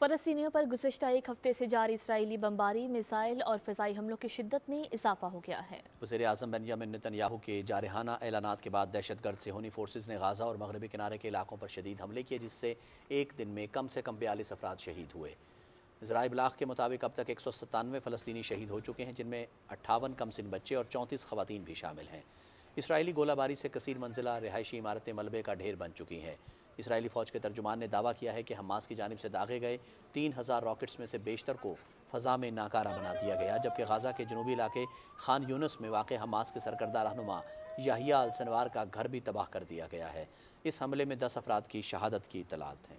فلسطینیوں پر گزشتہ ایک ہفتے سے جاری اسرائیلی بمباری، میزائل اور فضائی حملوں کی شدت میں اضافہ ہو گیا ہے۔ وزیر اعظم بنیامن نتن یاہو کے جارحانہ اعلانات کے بعد دہشت گرد صہیونی فورسز نے غازہ اور مغربی کنارے کے علاقوں پر شدید حملے کیے، جس سے ایک دن میں کم سے کم 42 افراد شہید ہوئے۔ ذرائع ابلاغ کے مطابق اب تک 197 فلسطینی شہید ہو چکے ہیں، جن میں 58 کم سن بچے اور 34 خواتین بھی شامل ہیں۔ اسرائیلی گولہ باری سے کثیر منزلہ رہائشی عمارتیں ملبے کا ڈھیر بن چکی ہیں۔ اسرائیلی فوج کے ترجمان نے دعویٰ کیا ہے کہ حماس کی جانب سے داغے گئے 3000 راکٹس میں سے بیشتر کو فضا میں ناکارہ بنا دیا گیا، جبکہ غزہ کے جنوبی علاقے خان یونس میں واقع حماس کے سرکردہ رہنما یحییٰ السنوار کا گھر بھی تباہ کر دیا گیا ہے۔ اس حملے میں 10 افراد کی شہادت کی اطلاعات ہیں۔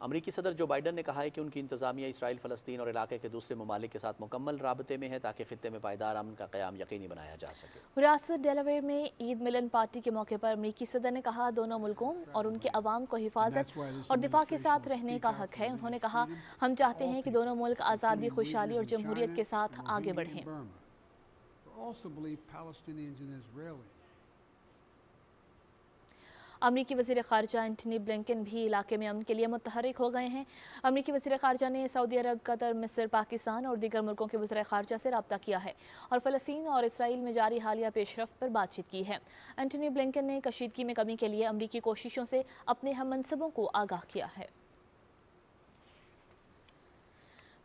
امریکی صدر جو بائیڈن نے کہا ہے کہ ان کی انتظامیہ اسرائیل، فلسطین اور علاقے کے دوسرے ممالک کے ساتھ مکمل رابطے میں ہے تاکہ خطے میں پائیدار امن کا قیام یقینی بنایا جا سکے۔ ریاست ڈیلاویئر میں عید ملن پارٹی کے موقع پر امریکی صدر نے کہا دونوں ملکوں اور ان کے عوام کو حفاظت اور دفاع کے ساتھ رہنے کا حق ہے۔ انہوں نے کہا ہم چاہتے ہیں کہ دونوں ملک آزادی، خوشحالی اور جمہوریت کے ساتھ آگے بڑھیں۔ امریکی وزیر خارجہ اینٹنی بلنکن بھی علاقے میں امن کے لیے متحرک ہو گئے ہیں۔ امریکی وزیر خارجہ نے سعودی عرب، قطر، مصر، پاکستان اور دیگر ملکوں کے وزرائے خارجہ سے رابطہ کیا ہے اور فلسطین اور اسرائیل میں جاری حالیہ پیش رفت پر بات چیت کی ہے۔ اینٹنی بلنکن نے کشیدگی میں کمی کے لیے امریکی کوششوں سے اپنے ہم منصبوں کو آگاہ کیا ہے۔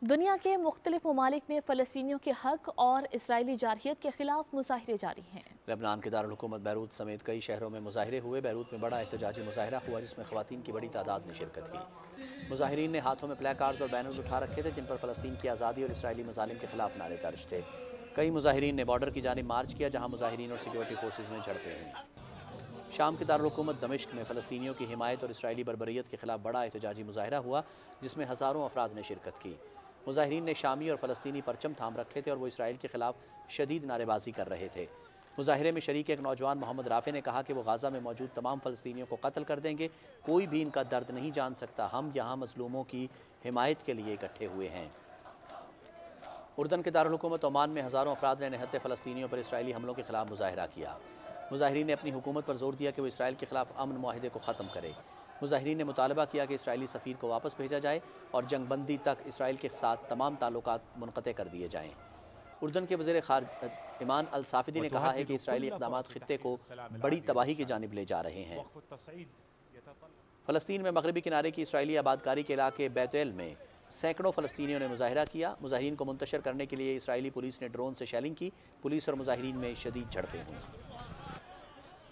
دنیا کے مختلف ممالک میں فلسطینیوں کے حق اور اسرائیلی جارحیت کے خلاف مظاہرے جاری ہیں۔ لبنان کے دارالحکومت بیروت سمیت کئی شہروں میں مظاہرے ہوئے۔ بیروت میں بڑا احتجاجی مظاہرہ ہوا جس میں خواتین کی بڑی تعداد نے شرکت کی۔ مظاہرین نے ہاتھوں میں پلے کارڈز اور بینرز اٹھا رکھے تھے جن پر فلسطین کی آزادی اور اسرائیلی مظالم کے خلاف نعرے درج تھے۔ کئی مظاہرین نے بارڈر کی جانب مارچ کیا جہاں مظاہرین اور سیکورٹی فورسز میں جھڑپیں ہوئیں۔ شام کے دارالحکومت دمشق میں فلسطینیوں کی حمایت اور اسرائیلی بربریت کے خلاف بڑا احتجاجی مظاہرہ ہوا جس میں ہزاروں افراد نے شرکت کی۔ مظاہرین نے شامی اور فلسطینی پرچم تھام رکھے تھے اور وہ اسرائیل کے خلاف شدید نعرے بازی کر رہے تھے۔ مظاہرے میں شریک ایک نوجوان محمد رافع نے کہا کہ وہ غزہ میں موجود تمام فلسطینیوں کو قتل کر دیں گے، کوئی بھی ان کا درد نہیں جان سکتا، ہم یہاں مظلوموں کی حمایت کے لیے اکٹھے ہوئے ہیں۔ اردن کے دارالحکومت عمان میں ہزاروں افراد نے نہتے فلسطینیوں پر اسرائیلی حملوں کے خلاف مظاہرہ کیا۔ مظاہرین نے اپنی حکومت پر زور دیا کہ وہ اسرائیل کے خلاف امن معاہدے کو ختم کرے۔ مظاہرین نے مطالبہ کیا کہ اسرائیلی سفیر کو واپس بھیجا جائے اور جنگ بندی تک اسرائیل کے ساتھ تمام تعلقات منقطع کر دیے جائیں۔ اردن کے وزیر خارجہ ایمان الصافدی نے کہا ہے کہ اسرائیلی اقدامات خطے کو بڑی تباہی کی جانب لے جا رہے ہیں۔ فلسطین میں مغربی کنارے کی اسرائیلی آبادکاری کے علاقے بیت ایل میں سینکڑوں فلسطینیوں نے مظاہرہ کیا۔ مظاہرین کو منتشر کرنے کے لیے اسرائیلی پولیس نے ڈرون سے شیلنگ کی۔ پولیس اور مظاہرین میں شدید جھڑپیں ہوئیں۔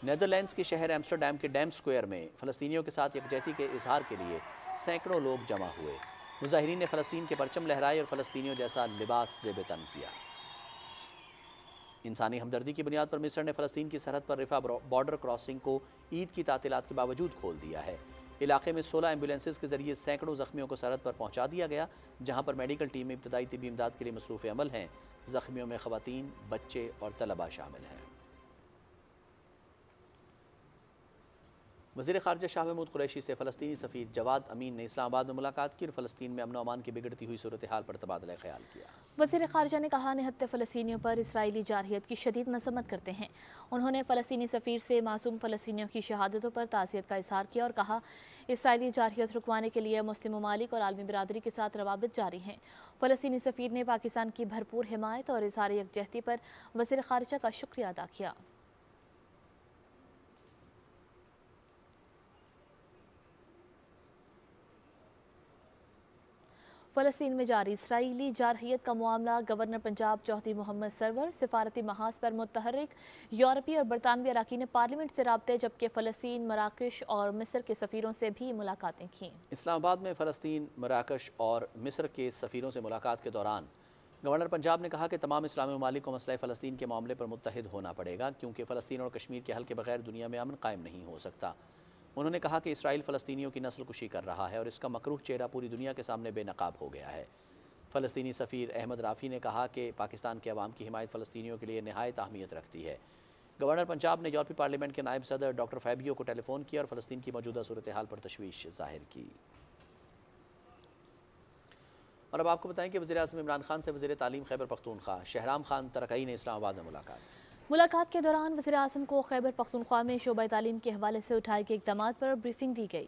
نیدرلینڈز کے شہر ایمسٹرڈیم کے ڈیم سکوئر میں فلسطینیوں کے ساتھ یکجہتی کے اظہار کے لیے سینکڑوں لوگ جمع ہوئے۔ مظاہرین نے فلسطین کے پرچم لہرائے اور فلسطینیوں جیسا لباس زیب تن کیا۔ انسانی ہمدردی کی بنیاد پر مصر نے فلسطین کی سرحد پر رفح بارڈر کراسنگ کو عید کی تعطیلات کے باوجود کھول دیا ہے۔ علاقے میں 16 ایمبولینسز کے ذریعے سینکڑوں زخمیوں کو سرحد پر پہنچا دیا گیا جہاں پر میڈیکل ٹیمیں ابتدائی طبی امداد کے لیے مصروف عمل ہیں۔ زخمیوں میں خواتین، بچے اور طلباء شامل ہیں۔ وزیر خارجہ شاہ محمود قریشی سے فلسطینی سفیر جواد امین نے اسلام آباد میں ملاقات کی اور فلسطین میں امن و امان کی بگڑتی ہوئی صورتحال پر تبادلہ خیال کیا۔ وزیر خارجہ نے کہا نہتے فلسطینیوں پر اسرائیلی جارحیت کی شدید مذمت کرتے ہیں۔ انہوں نے فلسطینی سفیر سے معصوم فلسطینیوں کی شہادتوں پر تعزیت کا اظہار کیا اور کہا اسرائیلی جارحیت رکوانے کے لیے مسلم ممالک اور عالمی برادری کے ساتھ روابط جاری ہیں۔ فلسطینی سفیر نے پاکستان کی بھرپور حمایت اور اظہار یکجہتی پر وزیر خارجہ کا شکریہ ادا کیا۔ فلسطین میں جاری اسرائیلی جارحیت کا معاملہ گورنر پنجاب چودھری محمد سرور سفارتی محاذ پر متحرک یورپی اور برطانوی اراکین پارلیمنٹ سے رابطے جبکہ فلسطین، مراکش اور مصر کے سفیروں سے بھی ملاقاتیں کیں۔ اسلام آباد میں فلسطین، مراکش اور مصر کے سفیروں سے ملاقات کے دوران گورنر پنجاب نے کہا کہ تمام اسلامی ممالک کو مسئلہ فلسطین کے معاملے پر متحد ہونا پڑے گا کیونکہ فلسطین اور کشمیر کے حل کے بغیر دنیا میں امن قائم نہیں ہو سکتا۔ انہوں نے کہا کہ اسرائیل فلسطینیوں کی نسل کشی کر رہا ہے اور اس کا مکروہ چہرہ پوری دنیا کے سامنے بے نقاب ہو گیا ہے۔ فلسطینی سفیر احمد رافی نے کہا کہ پاکستان کے عوام کی حمایت فلسطینیوں کے لیے نہایت اہمیت رکھتی ہے۔ گورنر پنجاب نے یورپی پارلیمنٹ کے نائب صدر ڈاکٹر فیبیو کو ٹیلی فون کیا اور فلسطین کی موجودہ صورتحال پر تشویش ظاہر کی۔ اور اب آپ کو بتائیں کہ وزیر اعظم عمران خان سے وزیر تعلیم خیبر پختونخوا شہرام خان ترقئی نے اسلام آباد میں ملاقات کی۔ ملاقات کے دوران وزیر اعظم کو خیبر پختونخوا میں شعبہ تعلیم کے حوالے سے اٹھائے گئے اقدامات پر بریفنگ دی گئی۔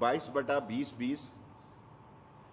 22/2020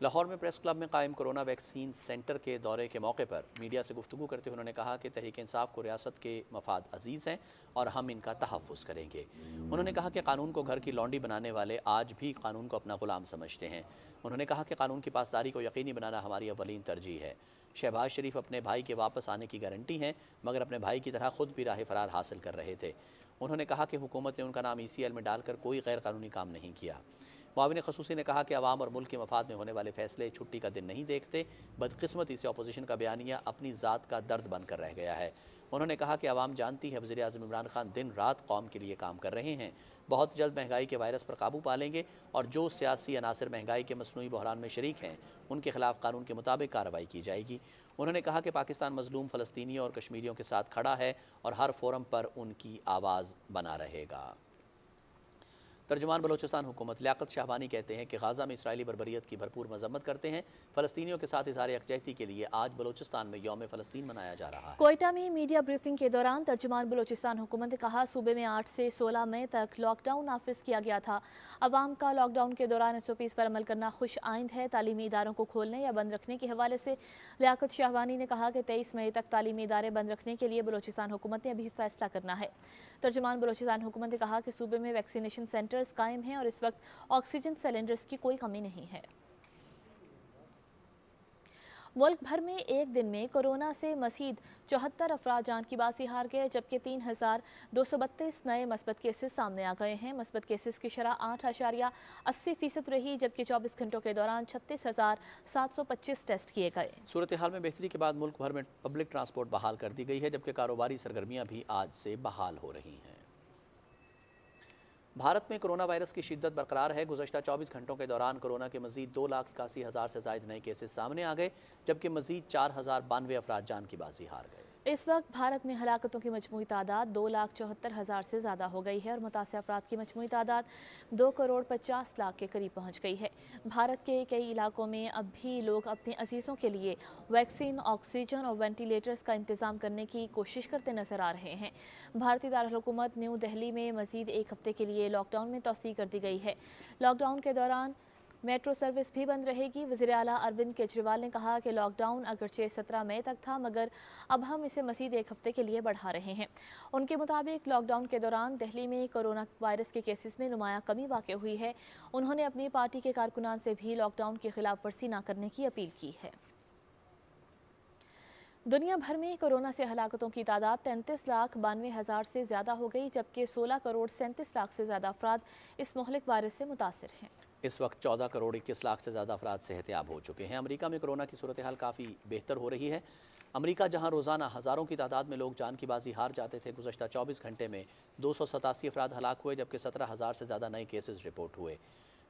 لاہور میں پریس کلب میں قائم کورونا ویکسین سینٹر کے دورے کے موقع پر میڈیا سے گفتگو کرتے ہوئے انہوں نے کہا کہ تحریک انصاف کو ریاست کے مفاد عزیز ہیں اور ہم ان کا تحفظ کریں گے۔ انہوں نے کہا کہ قانون کو گھر کی لونڈی بنانے والے آج بھی قانون کو اپنا غلام سمجھتے ہیں۔ انہوں نے کہا کہ قانون کی پاسداری کو یقینی بنانا ہماری اولین ترجیح ہے۔ شہباز شریف اپنے بھائی کے واپس آنے کی گارنٹی ہیں، مگر اپنے بھائی کی طرح خود بھی راہ فرار حاصل کر رہے تھے۔ انہوں نے کہا کہ حکومت نے ان کا نام ECL میں ڈال کر کوئی غیر قانونی کام نہیں کیا۔ معاون خصوصی نے کہا کہ عوام اور ملک کے مفاد میں ہونے والے فیصلے چھٹی کا دن نہیں دیکھتے، بدقسمتی سے اپوزیشن کا بیانیہ اپنی ذات کا درد بن کر رہ گیا ہے۔ انہوں نے کہا کہ عوام جانتی ہے وزیر اعظم عمران خان دن رات قوم کے لیے کام کر رہے ہیں، بہت جلد مہنگائی کے وائرس پر قابو پا لیں گے اور جو سیاسی عناصر مہنگائی کے مصنوعی بحران میں شریک ہیں ان کے خلاف قانون کے مطابق کارروائی کی جائے گی۔ انہوں نے کہا کہ پاکستان مظلوم فلسطینیوں اور کشمیریوں کے ساتھ کھڑا ہے اور ہر فورم پر ان کی آواز بنا رہے گا۔ ترجمان بلوچستان حکومت لیاقت شاہبانی کہتے ہیں کہ غزہ میں اسرائیلی بربریت کی بھرپور مذمت کرتے ہیں۔ فلسطینیوں کے ساتھ اظہار یکجہتی کے لیے آج بلوچستان میں یوم فلسطین منایا جا رہا ہے۔ کوئٹہ میں میڈیا بریفنگ کے دوران ترجمان بلوچستان حکومت نے کہا صوبے میں 8 سے 16 مئی تک لاک ڈاؤن نافذ کیا گیا تھا۔ عوام کا لاک ڈاؤن کے دوران SOPs پر عمل کرنا خوش آئند ہے۔ تعلیمی اداروں کو کھولنے یا بند رکھنے کے حوالے سے لیاقت شاہبانی نے کہا کہ 23 مئی تک تعلیمی ادارے بند رکھنے کے لیے بلوچستان حکومت نے ابھی فیصلہ کرنا ہے۔ ترجمان بلوچستان حکومت نے کہا کہ صوبے میں ویکسینیشن سینٹرز قائم ہیں اور اس وقت آکسیجن سلنڈرز کی کوئی کمی نہیں ہے۔ ملک بھر میں ایک دن میں کورونا سے مزید 74 افراد جان کی بازی ہار گئے، جبکہ 3232 نئے مثبت کیسز سامنے آ گئے ہیں۔ مثبت کیسز کی شرح 8.80% رہی، جبکہ 24 گھنٹوں کے دوران 36,725 ٹیسٹ کیے گئے۔ صورتحال میں بہتری کے بعد ملک بھر میں پبلک ٹرانسپورٹ بحال کر دی گئی ہے، جبکہ کاروباری سرگرمیاں بھی آج سے بحال ہو رہی ہیں۔ بھارت میں کرونا وائرس کی شدت برقرار ہے۔ گزشتہ 24 گھنٹوں کے دوران کورونا کے مزید 2,81,000 سے زائد نئے کیسز سامنے آ گئے، جبکہ مزید 4,092 افراد جان کی بازی ہار گئے۔ اس وقت بھارت میں ہلاکتوں کی مجموعی تعداد 2,74,000 سے زیادہ ہو گئی ہے اور متاثرہ افراد کی مجموعی تعداد 2,50,00,000 کے قریب پہنچ گئی ہے۔ بھارت کے کئی علاقوں میں اب بھی لوگ اپنے عزیزوں کے لیے ویکسین، آکسیجن اور وینٹیلیٹرز کا انتظام کرنے کی کوشش کرتے نظر آ رہے ہیں۔ بھارتی دارالحکومت نیو دہلی میں مزید ایک ہفتے کے لیے لاک ڈاؤن میں توسیع کر دی گئی ہے۔ لاک ڈاؤن کے دوران میٹرو سروس بھی بند رہے گی۔ وزیر اعلیٰ اروند کیجریوال نے کہا کہ لاک ڈاؤن اگرچہ 17 مئی تک تھا، مگر اب ہم اسے مزید ایک ہفتے کے لیے بڑھا رہے ہیں۔ ان کے مطابق لاک ڈاؤن کے دوران دہلی میں کورونا وائرس کے کیسز میں نمایاں کمی واقع ہوئی ہے۔ انہوں نے اپنی پارٹی کے کارکنان سے بھی لاک ڈاؤن کی خلاف ورزی نہ کرنے کی اپیل کی ہے۔ دنیا بھر میں کورونا سے ہلاکتوں کی تعداد 33,92,000 سے زیادہ ہو گئی، جبکہ 16,37,00,000 سے زیادہ افراد اس مہلک وائرس سے متاثر ہیں۔ اس وقت 14,21,00,000 سے زیادہ افراد صحت یاب ہو چکے ہیں۔ امریکہ میں کورونا کی صورتحال کافی بہتر ہو رہی ہے۔ امریکہ جہاں روزانہ ہزاروں کی تعداد میں لوگ جان کی بازی ہار جاتے تھے، گزشتہ 24 گھنٹے میں 287 افراد ہلاک ہوئے، جبکہ 17,000 سے زیادہ نئے کیسز رپورٹ ہوئے۔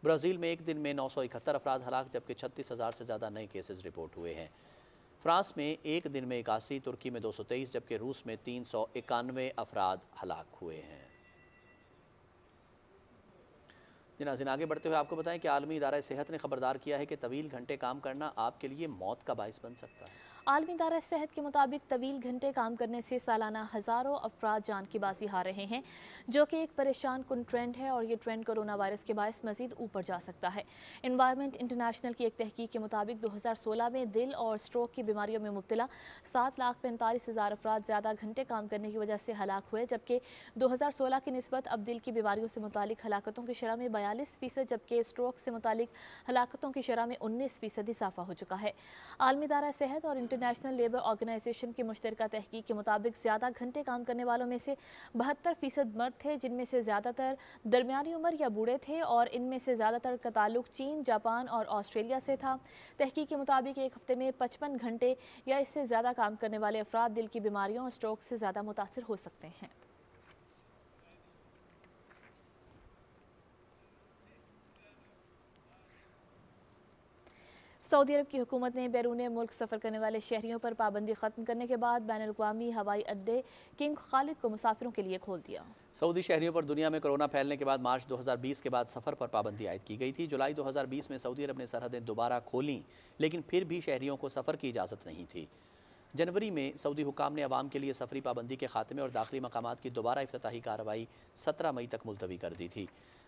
برازیل میں ایک دن میں 971 افراد ہلاک، جبکہ 36,000 سے زیادہ نئے کیسز رپورٹ ہوئے ہیں۔ فرانس میں ایک دن میں 81، ترکی میں 223، جبکہ روس میں 391 افراد ہلاک ہوئے ہیں۔ ناظرین، آگے بڑھتے ہوئے آپ کو بتائیں کہ عالمی ادارہ صحت نے خبردار کیا ہے کہ طویل گھنٹے کام کرنا آپ کے لیے موت کا باعث بن سکتا ہے۔ عالمی ادارہ صحت کے مطابق طویل گھنٹے کام کرنے سے سالانہ ہزاروں افراد جان کی بازی ہار رہے ہیں، جو کہ ایک پریشان کن ٹرینڈ ہے اور یہ ٹرینڈ کورونا وائرس کے باعث مزید اوپر جا سکتا ہے۔ انوائرمنٹ انٹرنیشنل کی ایک تحقیق کے مطابق 2016 میں دل اور سٹروک کی بیماریوں میں مبتلا 7,45,000 افراد زیادہ گھنٹے کام کرنے کی وجہ سے ہلاک ہوئے، جبکہ 2016 کی نسبت اب دل کی بیماریوں سے متعلق ہلاکتوں کی شرح میں 42%، جبکہ سٹروک سے متعلق ہلاکتوں کی شرح میں 19% اضافہ ہو چکا ہے۔ عالمی ادارہ صحت اور انٹرنیشنل لیبر آرگنائزیشن کی مشترکہ تحقیق کے مطابق زیادہ گھنٹے کام کرنے والوں میں سے 72% مرد تھے، جن میں سے زیادہ تر درمیانی عمر یا بوڑھے تھے، اور ان میں سے زیادہ تر کا تعلق چین، جاپان اور آسٹریلیا سے تھا۔ تحقیق کے مطابق ایک ہفتے میں 55 گھنٹے یا اس سے زیادہ کام کرنے والے افراد دل کی بیماریوں اور سٹروک سے زیادہ متاثر ہو سکتے ہیں۔ سعودی عرب کی حکومت نے بیرون ملک سفر کرنے والے شہریوں پر پابندی ختم کرنے کے بعد بین الاقوامی ہوائی اڈے کنگ خالد کو مسافروں کے لیے کھول دیا۔ سعودی شہریوں پر دنیا میں کورونا پھیلنے کے بعد مارچ 2020 کے بعد سفر پر پابندی عائد کی گئی تھی۔ جولائی 2020 میں سعودی عرب نے سرحدیں دوبارہ کھولیں، لیکن پھر بھی شہریوں کو سفر کی اجازت نہیں تھی۔ جنوری میں سعودی حکام نے عوام کے لیے سفری پابندی کے خاتمے اور داخلی مقامات کی دوبارہ افتتاحی کارروائی 17 مئی تک ملتوی کر دی تھی۔